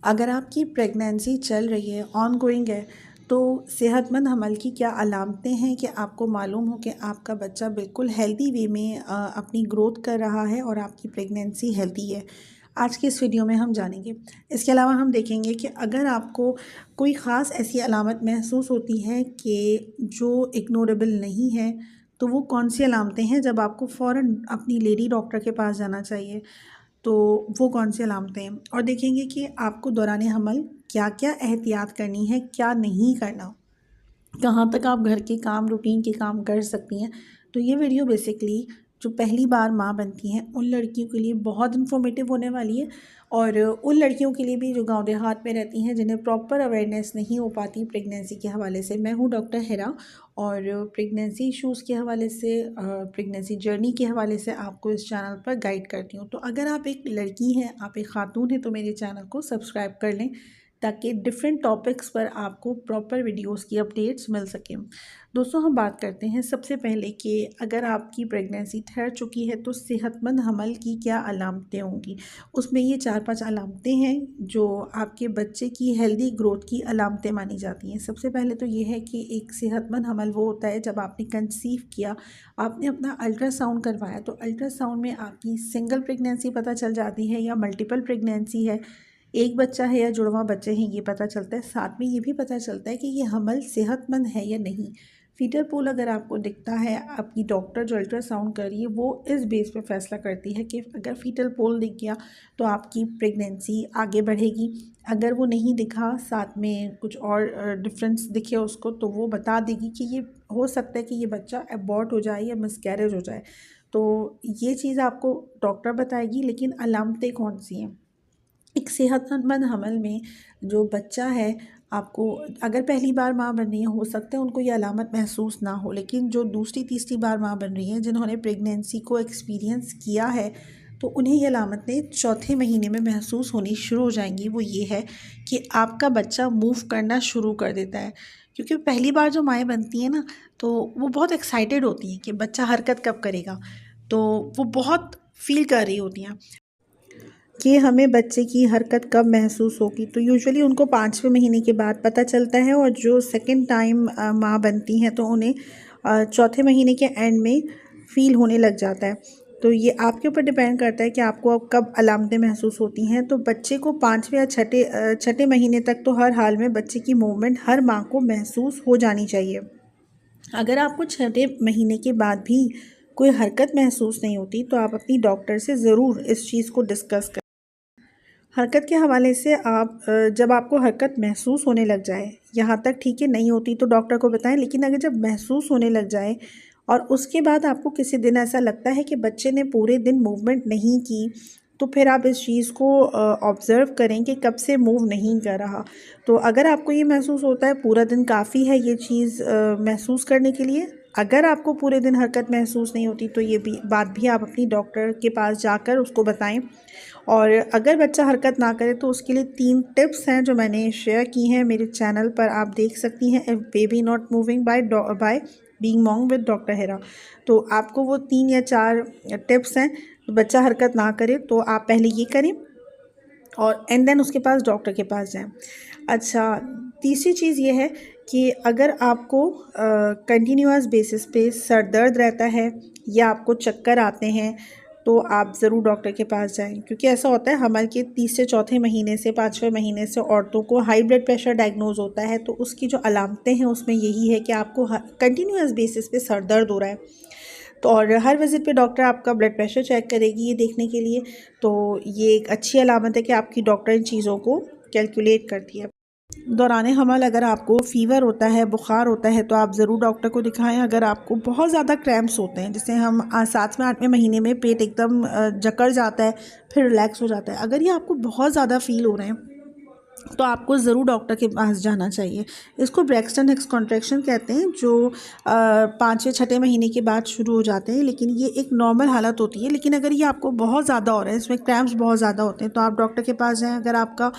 अगर आपकी प्रेगनेंसी चल रही है, ऑनगोइंग है, तो सेहतमंद हमल की क्या अलामतें हैं कि आपको मालूम हो कि आपका बच्चा बिल्कुल हेल्दी वे में अपनी ग्रोथ कर रहा है और आपकी प्रेगनेंसी हेल्दी है। आज की इस वीडियो में हम जानेंगे। इसके अलावा हम देखेंगे कि अगर आपको कोई ख़ास ऐसी अलामत महसूस होती है कि जो इग्नोरेबल नहीं है, तो वो कौन सी अलामतें हैं जब आपको फ़ौरन अपनी लेडी डॉक्टर के पास जाना चाहिए। तो वो कौन सी अलामतें हैं, और देखेंगे कि आपको दौरान हमल क्या क्या एहतियात करनी है, क्या नहीं करना, कहाँ तक आप घर के काम, रूटीन के काम कर सकती हैं। तो ये वीडियो बेसिकली जो पहली बार माँ बनती हैं उन लड़कियों के लिए बहुत इन्फॉर्मेटिव होने वाली है, और उन लड़कियों के लिए भी जो गांव देहात में रहती हैं, जिन्हें प्रॉपर अवेयरनेस नहीं हो पाती प्रेगनेंसी के हवाले से। मैं हूँ डॉक्टर हिरा, और प्रेगनेंसी इश्यूज़ के हवाले से, प्रेगनेंसी जर्नी के हवाले से आपको इस चैनल पर गाइड करती हूँ। तो अगर आप एक लड़की हैं, आप एक खातून हैं, तो मेरे चैनल को सब्सक्राइब कर लें ताकि डिफरेंट टॉपिक्स पर आपको प्रॉपर वीडियोस की अपडेट्स मिल सकें। दोस्तों, हम बात करते हैं सबसे पहले कि अगर आपकी प्रेगनेंसी ठहर चुकी है तो सेहतमंद हमल की क्या अलामतें होंगी। उसमें ये 4-5 अलामतें हैं जो आपके बच्चे की हेल्दी ग्रोथ की अलामतें मानी जाती हैं। सबसे पहले तो ये है कि एक सेहतमंद हमल वो होता है जब आपने कंसीव किया, आपने अपना अल्ट्रासाउंड करवाया, तो अल्ट्रासाउंड में आपकी सिंगल प्रेगनेंसी पता चल जाती है या मल्टीपल प्रेगनेंसी है, एक बच्चा है या जुड़वा बच्चे हैं, ये पता चलता है। साथ में ये भी पता चलता है कि ये हमल सेहतमंद है या नहीं। फीटर पूल अगर आपको दिखता है, आपकी डॉक्टर जो अल्ट्रासाउंड कर रही है वो इस बेस पे फैसला करती है कि अगर फीटल पोल दिख गया तो आपकी प्रेगनेंसी आगे बढ़ेगी। अगर वो नहीं दिखा, साथ में कुछ और डिफरेंस दिखे उसको, तो वो बता देगी कि ये हो सकता है कि ये बच्चा अबॉर्ट हो जाए या मिसकैरेज हो जाए। तो ये चीज़ आपको डॉक्टर बताएगी। लेकिन अलामतें कौन सी हैं एक सेहतमंद हमल में? जो बच्चा है, आपको अगर पहली बार माँ बन रही है, हो सकता है उनको ये अलामत महसूस ना हो, लेकिन जो दूसरी तीसरी बार माँ बन रही हैं, जिन्होंने प्रेगनेंसी को एक्सपीरियंस किया है, तो उन्हें ये अलामतें चौथे महीने में महसूस होनी शुरू हो जाएंगी। वो ये है कि आपका बच्चा मूव करना शुरू कर देता है। क्योंकि पहली बार जो माएँ बनती हैं ना, तो वो बहुत एक्साइटेड होती हैं कि बच्चा हरकत कब करेगा, तो वो बहुत फील कर रही होती हैं कि हमें बच्चे की हरकत कब महसूस होगी। तो यूजुअली उनको 5वें महीने के बाद पता चलता है, और जो सेकंड टाइम माँ बनती हैं तो उन्हें चौथे महीने के एंड में फ़ील होने लग जाता है। तो ये आपके ऊपर डिपेंड करता है कि आपको अब कब अलामतें महसूस होती हैं। तो बच्चे को 5वें या छठे महीने तक तो हर हाल में बच्चे की मूवमेंट हर माँ को महसूस हो जानी चाहिए। अगर आपको छठे महीने के बाद भी कोई हरकत महसूस नहीं होती, तो आप अपनी डॉक्टर से ज़रूर इस चीज़ को डिस्कस करें। हरकत के हवाले से आप जब आपको हरकत महसूस होने लग जाए, यहाँ तक ठीक है, नहीं होती तो डॉक्टर को बताएं, लेकिन अगर जब महसूस होने लग जाए और उसके बाद आपको किसी दिन ऐसा लगता है कि बच्चे ने पूरे दिन मूवमेंट नहीं की, तो फिर आप इस चीज़ को ऑब्ज़र्व करें कि कब से मूव नहीं कर रहा। तो अगर आपको ये महसूस होता है, पूरा दिन काफ़ी है ये चीज़ महसूस करने के लिए। अगर आपको पूरे दिन हरकत महसूस नहीं होती, तो ये भी बात भी आप अपनी डॉक्टर के पास जाकर उसको बताएं। और अगर बच्चा हरकत ना करे तो उसके लिए 3 टिप्स हैं जो मैंने शेयर की हैं मेरे चैनल पर, आप देख सकती हैं। If baby not moving by being mom with doctor Hira. तो आपको वो 3 या 4 टिप्स हैं। बच्चा हरकत ना करे तो आप पहले ये करें, और एंड देन उसके पास डॉक्टर के पास जाएं। अच्छा, तीसरी चीज़ ये है कि अगर आपको कंटिन्यूअस बेसिस पे सर दर्द रहता है या आपको चक्कर आते हैं, तो आप ज़रूर डॉक्टर के पास जाएं। क्योंकि ऐसा होता है, हमल के 3 से चौथे महीने से 5वें महीने से औरतों को हाई ब्लड प्रेशर डायग्नोज होता है। तो उसकी जो अलामतें हैं उसमें यही है कि आपको कंटिन्यूअस बेसिस पे सर दर्द हो रहा है। तो और हर विज़िट पे डॉक्टर आपका ब्लड प्रेशर चेक करेगी ये देखने के लिए। तो ये एक अच्छी अलामत है कि आपकी डॉक्टर इन चीज़ों को कैलकुलेट करती है। दौरान हमल अगर आपको फ़ीवर होता है, बुखार होता है, तो आप ज़रूर डॉक्टर को दिखाएं। अगर आपको बहुत ज़्यादा क्रैम्प्स होते हैं, जैसे हम 7वें 8वें महीने में पेट एकदम जकड़ जाता है, फिर रिलैक्स हो जाता है, अगर ये आपको बहुत ज़्यादा फ़ील हो रहे हैं, तो आपको ज़रूर डॉक्टर के पास जाना चाहिए। इसको ब्रैक्सटन हिक्स कॉन्ट्रैक्शन कहते हैं, जो 5वें छठे महीने के बाद शुरू हो जाते हैं, लेकिन ये एक नॉर्मल हालत होती है। लेकिन अगर ये आपको बहुत ज़्यादा हो रहा है, इसमें क्रैम्प्स बहुत ज़्यादा होते हैं, तो आप डॉक्टर के पास जाएं। अगर आपका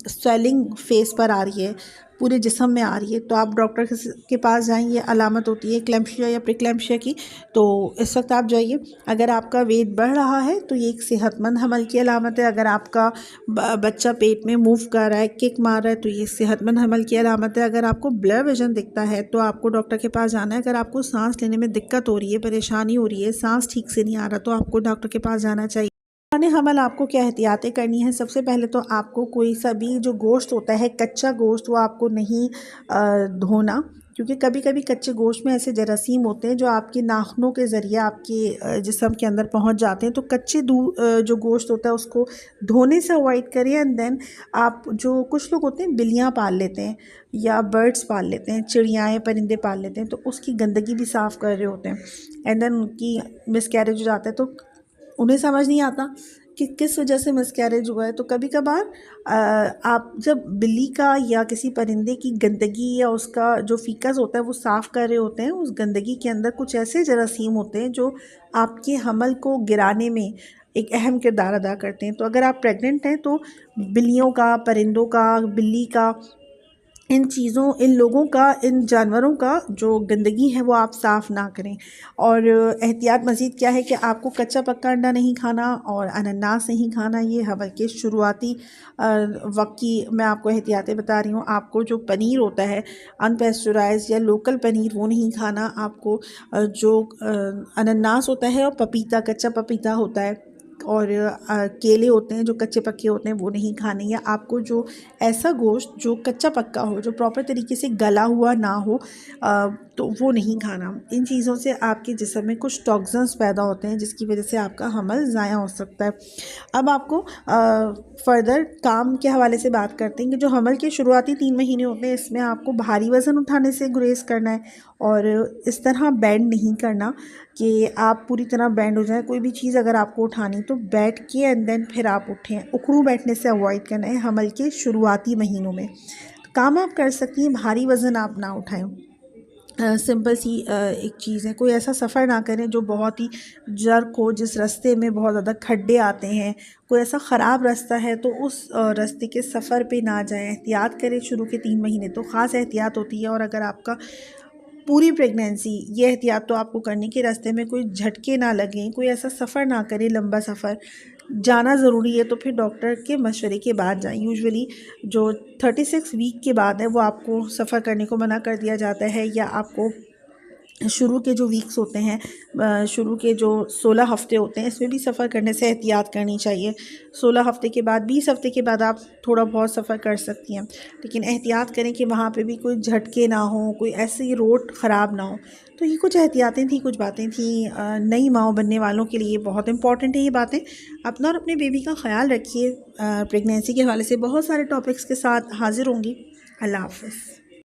स्वेलिंग फेस पर आ रही है, पूरे जिस्म में आ रही है तो आप डॉक्टर के पास जाएं। ये अलामत होती है क्लैम्शिया या प्रीक्लैम्शिया की, तो इस वक्त आप जाइए। अगर आपका वेट बढ़ रहा है तो ये एक सेहतमंद हमल की अलामत है। अगर आपका बच्चा पेट में मूव कर रहा है, किक मार रहा है, तो ये सेहतमंद हमल की अलामत है। अगर आपको ब्लर विजन दिखता है तो आपको डॉक्टर के पास जाना है। अगर आपको सांस लेने में दिक्कत हो रही है, परेशानी हो रही है, सांस ठीक से नहीं आ रहा, तो आपको डॉक्टर के पास जाना चाहिए। पुराने हमल आपको क्या एहतियातें करनी है? सबसे पहले तो आपको कोई सा भी जो गोश्त होता है, कच्चा गोश्त, वो आपको नहीं धोना, क्योंकि कभी कभी कच्चे गोश्त में ऐसे जरासीम होते हैं जो आपके नाखूनों के ज़रिए आपके जिस्म के अंदर पहुंच जाते हैं। तो कच्चे जो गोश्त होता है उसको धोने से अवॉइड करिए। एंड देन आप जो कुछ लोग होते हैं बिल्लियाँ पाल लेते हैं या बर्ड्स पाल लेते हैं, चिड़ियाएँ परिंदे पाल लेते हैं, तो उसकी गंदगी भी साफ़ कर रहे होते हैं। एंड देन उनकी मिसकैरेज हो जाता है तो उन्हें समझ नहीं आता कि किस वजह से मिसकैरेज हुआ है। तो कभी कभार आप जब बिल्ली का या किसी परिंदे की गंदगी या उसका जो फीकस होता है वो साफ़ कर रहे होते हैं, उस गंदगी के अंदर कुछ ऐसे जरासीम होते हैं जो आपके हमल को गिराने में एक अहम किरदार अदा करते हैं। तो अगर आप प्रेग्नेंट हैं तो बिल्लियों का, परिंदों का, बिल्ली का, इन चीज़ों, इन लोगों का, इन जानवरों का जो गंदगी है वो आप साफ़ ना करें। और एहतियात मज़ीद क्या है कि आपको कच्चा पक्का अंडा नहीं खाना और अनानास नहीं खाना। ये हमल के शुरुआती वक्त की मैं आपको एहतियातें बता रही हूँ। आपको जो पनीर होता है अनपेस्चराइज्ड या लोकल पनीर वो नहीं खाना। आपको जो अनानास होता है और पपीता, कच्चा पपीता होता है, और केले होते हैं जो कच्चे पक्के होते हैं वो नहीं खाने। या आपको जो ऐसा गोश्त जो कच्चा पक्का हो, जो प्रॉपर तरीके से गला हुआ ना हो, तो वो नहीं खाना। इन चीज़ों से आपके जिस्म में कुछ टॉक्सिन्स पैदा होते हैं जिसकी वजह से आपका हमल ज़ाया हो सकता है। अब आपको फ़र्दर काम के हवाले से बात करते हैं कि जो हमल के शुरुआती 3 महीने होते हैं इसमें आपको भारी वज़न उठाने से गुरेज़ करना है और इस तरह बैंड नहीं करना कि आप पूरी तरह बैंड हो जाए। कोई भी चीज़ अगर आपको उठानी तो बैठ के एंड देन फिर आप उठें। उखड़ू बैठने से अवॉइड करना है हमल के शुरुआती महीनों में। काम आप कर सकती हैं, भारी वज़न आप ना उठाएं। सिंपल सी एक चीज़ है, कोई ऐसा सफ़र ना करें जो बहुत ही जर्क हो, जिस रास्ते में बहुत ज़्यादा खड्डे आते हैं, कोई ऐसा ख़राब रास्ता है तो उस रास्ते के सफ़र पे ना जाएं। एहतियात करें। शुरू के 3 महीने तो ख़ास एहतियात होती है, और अगर आपका पूरी प्रेगनेंसी ये एहतियात तो आपको करने के रास्ते में कोई झटके ना लगें, कोई ऐसा सफ़र ना करें, लंबा सफ़र जाना ज़रूरी है तो फिर डॉक्टर के मशवरे के बाद जाएं। यूजुअली जो 36 वीक के बाद है वो आपको सफ़र करने को मना कर दिया जाता है, या आपको शुरू के जो वीक्स होते हैं, शुरू के जो 16 हफ़्ते होते हैं, इसमें भी सफ़र करने से एहतियात करनी चाहिए। 16 हफ़्ते के बाद, 20 हफ़्ते के बाद आप थोड़ा बहुत सफ़र कर सकती हैं, लेकिन एहतियात करें कि वहाँ पे भी कोई झटके ना हो, कोई ऐसी रोड ख़राब ना हो। तो ये कुछ एहतियातें थी, कुछ बातें थी नई माँ बनने वालों के लिए बहुत इंपॉर्टेंट है ये बातें। अपना और अपने बेबी का ख्याल रखिए। प्रेगनेंसी के हवाले से बहुत सारे टॉपिक्स के साथ हाज़िर होंगी। अल्लाह हाफ़िज़।